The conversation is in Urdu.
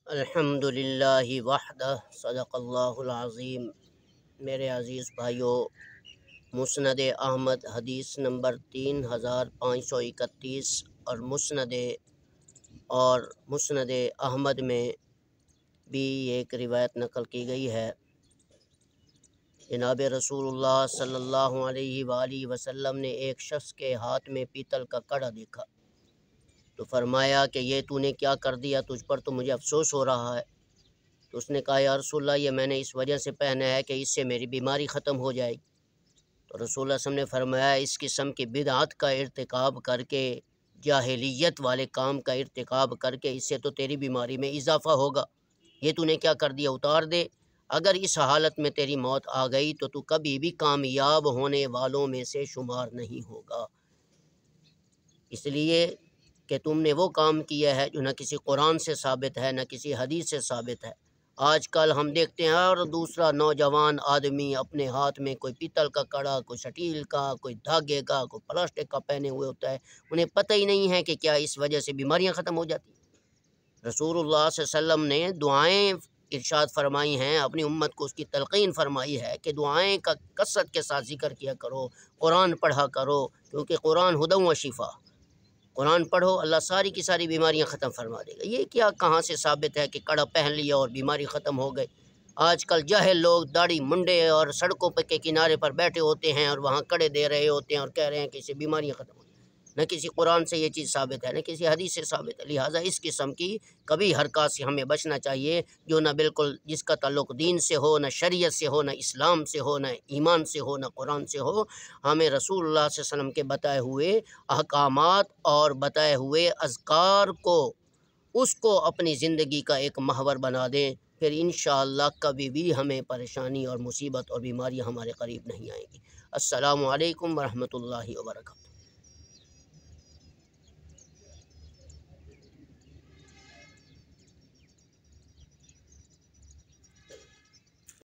الحمدللہ وحدہ صدق اللہ العظیم۔ میرے عزیز بھائیو، مسند احمد حدیث نمبر 3531 اور مسند احمد میں بھی ایک روایت نقل کی گئی ہے۔ جناب رسول اللہ صلی اللہ علیہ وآلہ وسلم نے ایک شخص کے ہاتھ میں پیتل کا کڑا دیکھا تو فرمایا کہ یہ تو نے کیا کر دیا، تجھ پر تو مجھے افسوس ہو رہا ہے۔ تو اس نے کہا، یا رسول اللہ، یہ میں نے اس وجہ سے پہنا ہے کہ اس سے میری بیماری ختم ہو جائے گی۔ تو رسول اللہ صلی اللہ علیہ وسلم نے فرمایا، اس قسم کی بدعت کا ارتکاب کر کے، جاہلیت والے کام کا ارتکاب کر کے، اس سے تو تیری بیماری میں اضافہ ہوگا۔ یہ تو نے کیا کر دیا، اتار دے۔ اگر اس حالت میں تیری موت آ گئی تو تو کبھی بھی کامیاب ہونے والوں میں سے شمار نہیں ہوگا، اس لیے کہ تم نے وہ کام کیا ہے جو نہ کسی قرآن سے ثابت ہے نہ کسی حدیث سے ثابت ہے۔ آج کل ہم دیکھتے ہیں اور دوسرا نوجوان آدمی اپنے ہاتھ میں کوئی پیتل کا کڑا، کوئی سٹیل کا، کوئی دھاگے کا، کوئی پلاسٹک کا پہنے ہوئے ہوتا ہے، انہیں پتہ ہی نہیں ہے کہ کیا اس وجہ سے بیماریاں ختم ہو جاتی ہیں۔ رسول اللہ صلی اللہ علیہ وسلم نے دعائیں ارشاد فرمائی ہیں، اپنی امت کو اس کی تلقین فرمائی ہے کہ دعائیں کا کثرت کے ساتھ ذکر کیا کرو، قرآن پڑھا کرو، کیونکہ قرآن ہدی و شفا۔ قرآن پڑھو، اللہ ساری کی ساری بیماریاں ختم فرما دے گا۔ یہ کیا کہاں سے ثابت ہے کہ کڑا پہن لیا اور بیماری ختم ہو گئی؟ آج کل جاہل لوگ داڑھی منڈے اور سڑکوں پہ کے کنارے پر بیٹھے ہوتے ہیں اور وہاں کڑے دے رہے ہوتے ہیں اور کہہ رہے ہیں کہ اس سے بیماریاں ختم ہو گئی۔ نہ کسی قرآن سے یہ چیز ثابت ہے، نہ کسی حدیث سے ثابت ہے۔ لہٰذا اس قسم کی کبھی حرکات سے ہمیں بچنا چاہیے جو نہ بالکل جس کا تعلق دین سے ہو، نہ شریعت سے ہو، نہ اسلام سے ہو، نہ ایمان سے ہو، نہ قرآن سے ہو۔ ہمیں رسول اللہ صلی اللہ علیہ وسلم کے بتائے ہوئے احکامات اور بتائے ہوئے اذکار کو، اس کو اپنی زندگی کا ایک محور بنا دیں، پھر انشاءاللہ کبھی بھی ہمیں پریشانی اور مصیبت اور بیماریاں ہمارے قریب نہیں آئیں گی۔ السلام علیکم ورحمۃ اللہ وبرکاتہ۔